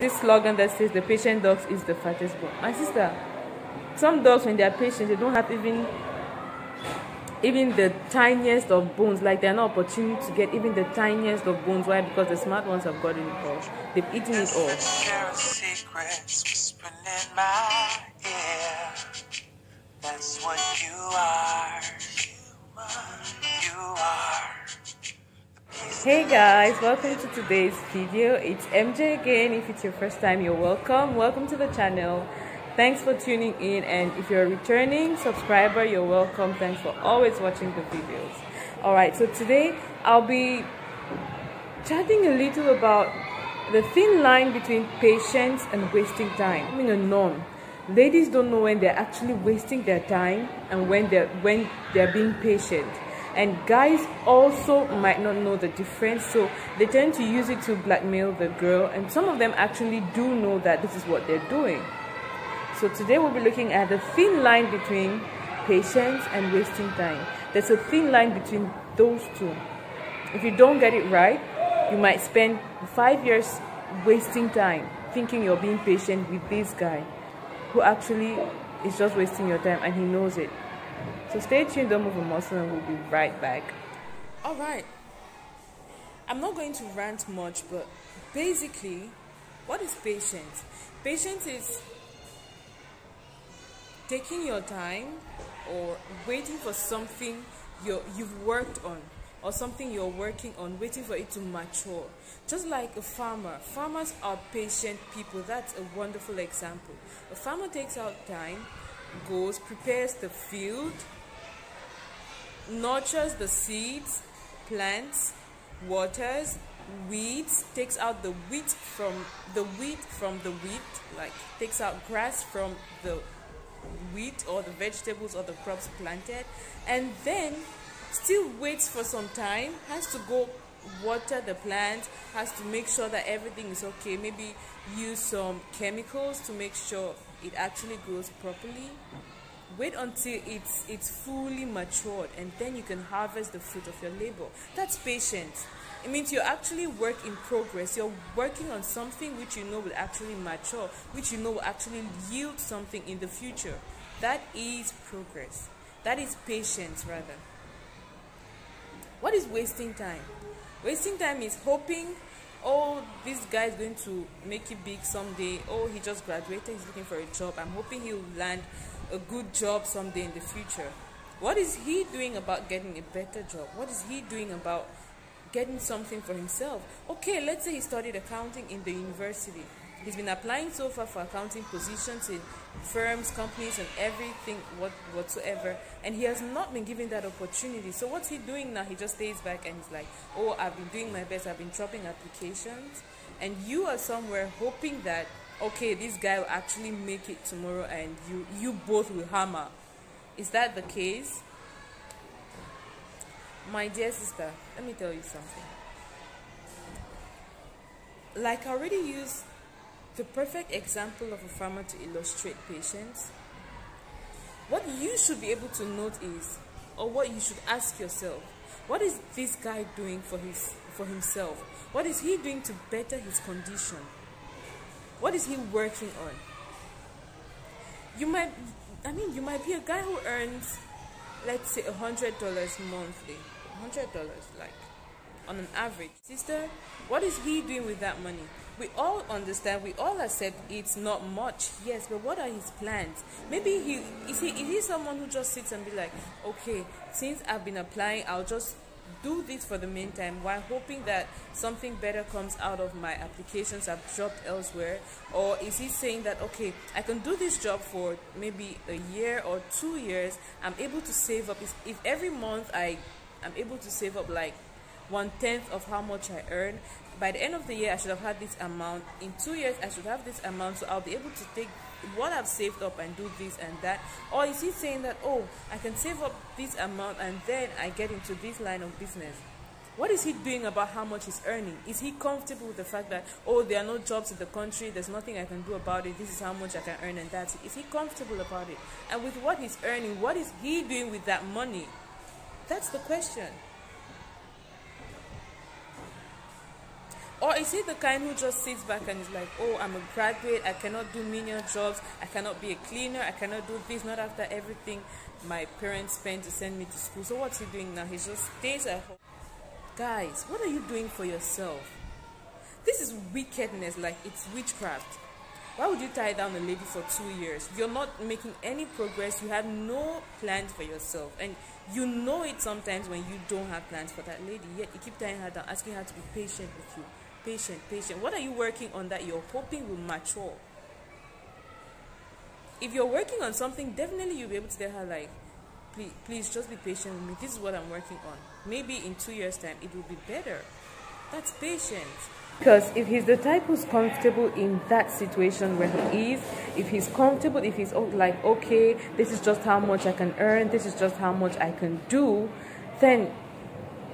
This slogan that says the patient dog is the fattest bone. My sister, some dogs when they are patient, they don't have even the tiniest of bones. Like they're not opportunity to get even the tiniest of bones. Why? Because the smart ones have gotten it all. They've eaten it all. That's what you are. You are. Hey guys, welcome to today's video. It's MJ again. If it's your first time, you're welcome. Welcome to the channel. Thanks for tuning in, and if you're a returning subscriber, you're welcome. Thanks for always watching the videos. Alright, so today I'll be chatting a little about the thin line between patience and wasting time. I mean, a norm. Ladies don't know when they're actually wasting their time and when they're being patient. And guys also might not know the difference, so they tend to use it to blackmail the girl, and some of them actually do know that this is what they're doing. So today we'll be looking at the thin line between patience and wasting time. There's a thin line between those two. If you don't get it right, you might spend 5 years wasting time thinking you're being patient with this guy who actually is just wasting your time, and he knows it. So stay tuned, don't move a muscle, and we'll be right back. Alright, I'm not going to rant much, but basically, what is patience? Patience is taking your time or waiting for something you've worked on, or something you're working on, waiting for it to mature. Just like a farmer. Farmers are patient people. That's a wonderful example. A farmer takes out time, goes, prepares the field, nurtures the seeds, plants, waters, weeds, takes out the wheat from the wheat, like takes out grass from the wheat or the vegetables or the crops planted, and then still waits for some time, has to go water the plant, has to make sure that everything is okay, maybe use some chemicals to make sure it actually grows properly. Wait until it's fully matured, and then you can harvest the fruit of your labor. That's patience. It means you're actually work in progress. You're working on something which you know will actually mature, which you know will actually yield something in the future. That is progress. That is patience, rather. What is wasting time? Wasting time is hoping, oh, this guy is going to make it big someday. Oh, he just graduated, he's looking for a job. I'm hoping he'll land a good job someday in the future. What is he doing about getting a better job? What is he doing about getting something for himself? Okay, let's say he studied accounting in the university. He's been applying so far for accounting positions in firms, companies, and everything whatsoever, and he has not been given that opportunity. So what's he doing now? He just stays back and he's like, oh, I've been doing my best, I've been dropping applications, and you are somewhere hoping that, okay, this guy will actually make it tomorrow and you both will hammer. Is that the case? My dear sister, let me tell you something. Like I already used the perfect example of a farmer to illustrate patience, what you should be able to note is, or what you should ask yourself, what is this guy doing for himself? What is he doing to better his condition? What is he working on? You might be a guy who earns, let's say, $100 monthly. $100, like, on an average. Sister, what is he doing with that money? We all understand, we all accept it's not much, yes, but what are his plans? Maybe is he someone who just sits and be like, okay, since I've been applying, I'll just do this for the meantime while hoping that something better comes out of my applications I've dropped elsewhere? Or is he saying that, okay, I can do this job for maybe a year or 2 years, I'm able to save up, if every month I'm able to save up like 1/10 of how much I earn, by the end of the year I should have had this amount, in 2 years I should have this amount, so I'll be able to take what I've saved up and do this and that? Or is he saying that, oh, I can save up this amount and then I get into this line of business? What is he doing about how much he's earning? Is he comfortable with the fact that, oh, there are no jobs in the country, there's nothing I can do about it, this is how much I can earn and that's it? Is he comfortable about it? And with what he's earning, what is he doing with that money? That's the question. Or is he the kind who just sits back and is like, oh, I'm a graduate, I cannot do menial jobs, I cannot be a cleaner, I cannot do this, not after everything my parents spent to send me to school. So what's he doing now? He just stays at home. Guys, what are you doing for yourself? This is wickedness, like it's witchcraft. Why would you tie down a lady for 2 years? You're not making any progress. You have no plans for yourself. And you know it sometimes when you don't have plans for that lady. Yet you keep tying her down, asking her to be patient with you. Patient. What are you working on that you're hoping will mature? If you're working on something, definitely you'll be able to tell her, like, please just be patient with me. This is what I'm working on. Maybe in 2 years' time, it will be better. That's patience. Because if he's the type who's comfortable in that situation where he is, if he's comfortable, if he's like, okay, this is just how much I can earn, this is just how much I can do, then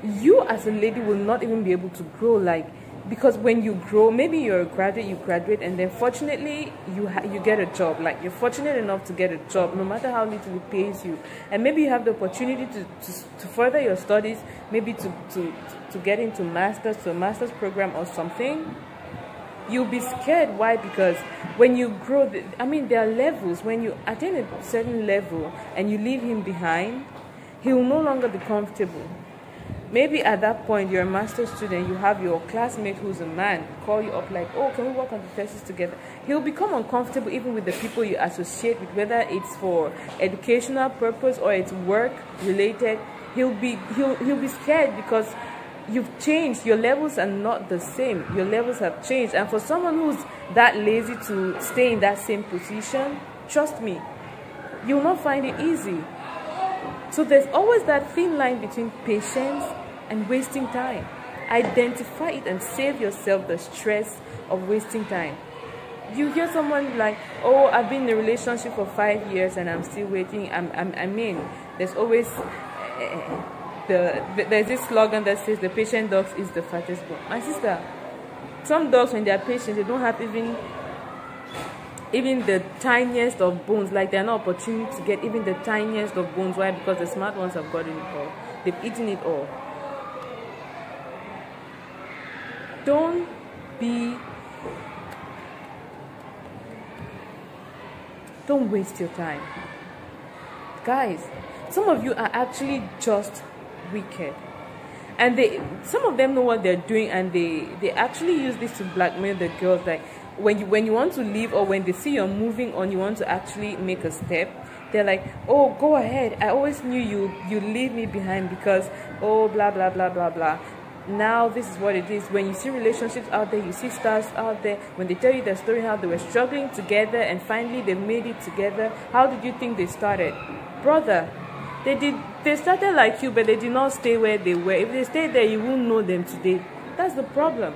you as a lady will not even be able to grow. Like, because when you grow, maybe you're a graduate, you graduate, and then fortunately you get a job. Like, you're fortunate enough to get a job, no matter how little it pays you, and maybe you have the opportunity to further your studies, maybe to get into a master's program or something. You'll be scared. Why? Because when you grow, there are levels. When you attain a certain level and you leave him behind, he will no longer be comfortable. Maybe at that point, you're a master's student, you have your classmate who's a man call you up like, oh, can we work on the thesis together? He'll become uncomfortable even with the people you associate with, whether it's for educational purpose or it's work related. He'll be scared because you've changed. Your levels are not the same. Your levels have changed. And for someone who's that lazy to stay in that same position, trust me, you'll not find it easy. So there's always that thin line between patience and wasting time. Identify it and save yourself the stress of wasting time. You hear someone like, oh, I've been in a relationship for 5 years and I'm still waiting. There's always there's this slogan that says the patient dog is the fattest bone. My sister, some dogs, when they are patient, they don't have even the tiniest of bones. Like, they're not opportunity to get even the tiniest of bones. Why? Because the smart ones have gotten it all. They've eaten it all. Don't waste your time. Guys, some of you are actually just wicked. And some of them know what they're doing, and they actually use this to blackmail the girls. Like, when you want to leave, or when they see you're moving on, you want to actually make a step, they're like, oh, go ahead, I always knew you leave me behind because, oh, blah blah blah blah blah. Now this is what it is. When you see relationships out there, you see stars out there, when they tell you their story, how they were struggling together and finally they made it together, how did you think they started? Brother, they started like you, but they did not stay where they were. If they stayed there, you won't know them today. That's the problem.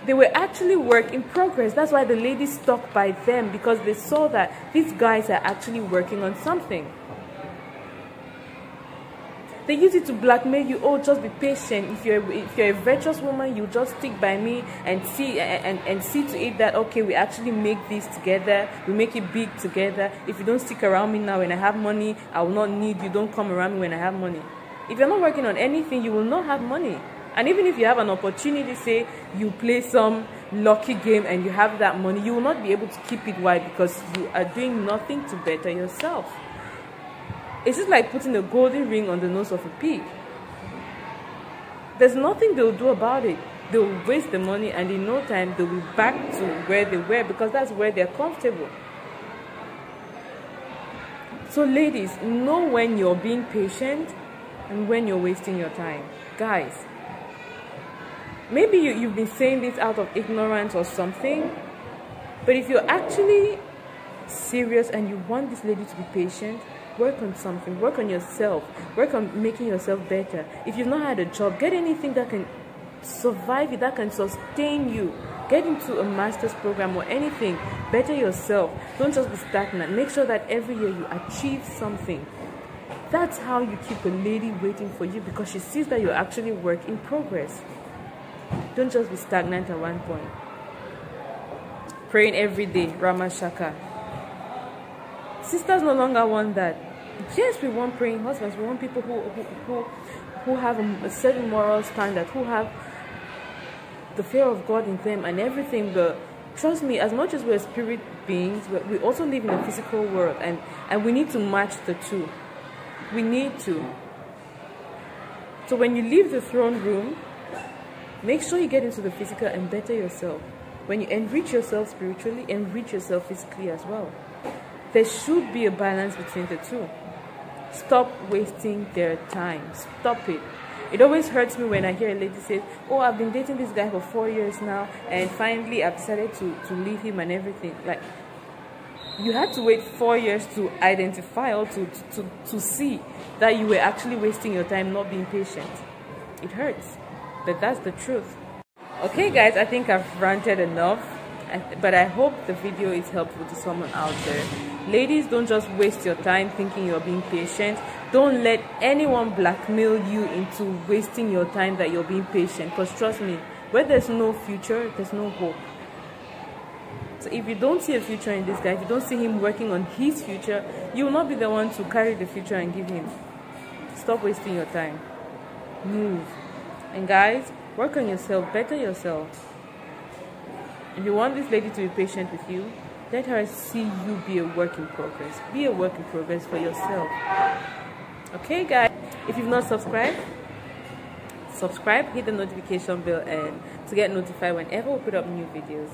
They were actually work in progress. That's why the ladies stuck by them, because they saw that these guys are actually working on something. They use it to blackmail you. Oh, just be patient. If you're a virtuous woman, you just stick by me and see to it that, okay, we actually make this together. We make it big together. If you don't stick around me now when I have money, I will not need you. Don't come around me when I have money. If you're not working on anything, you will not have money. And even if you have an opportunity, say you play some lucky game and you have that money, you will not be able to keep it. Why? Because you are doing nothing to better yourself. It's just like putting a golden ring on the nose of a pig. There's nothing they'll do about it. They'll waste the money, and in no time they'll be back to where they were, because that's where they're comfortable. So ladies, know when you're being patient and when you're wasting your time. Guys, maybe you've been saying this out of ignorance or something, but if you're actually serious and you want this lady to be patient, work on something. Work on yourself. Work on making yourself better. If you've not had a job, get anything that can survive you, that can sustain you. Get into a master's program or anything. Better yourself. Don't just be stagnant. Make sure that every year you achieve something. That's how you keep a lady waiting for you, because she sees that you're actually work in progress. Don't just be stagnant at one point. Praying every day, Ramashaka. Sisters no longer want that. Yes, we want praying husbands. We want people who have a certain moral standard, who have the fear of God in them and everything, but trust me, as much as we're spirit beings, we also live in a physical world, and we need to match the two. We need to. So when you leave the throne room, make sure you get into the physical and better yourself. When you enrich yourself spiritually, enrich yourself physically as well. There should be a balance between the two. Stop wasting their time. Stop it. It always hurts me when I hear a lady say, oh, I've been dating this guy for 4 years now, and finally I've decided to leave him and everything. Like, you had to wait 4 years to identify or to see that you were actually wasting your time not being patient. It hurts, but that's the truth. Okay guys, I think I've ranted enough, but I hope the video is helpful to someone out there. Ladies, don't just waste your time thinking you're being patient. Don't let anyone blackmail you into wasting your time that you're being patient, because trust me, where there's no future, there's no hope. So if you don't see a future in this guy, if you don't see him working on his future, you will not be the one to carry the future and give him. Stop wasting your time. Move. And guys, work on yourself, better yourself. If you want this lady to be patient with you, let her see you be a work in progress. Be a work in progress for yourself. Okay guys, if you've not subscribed, subscribe, hit the notification bell and to get notified whenever we put up new videos.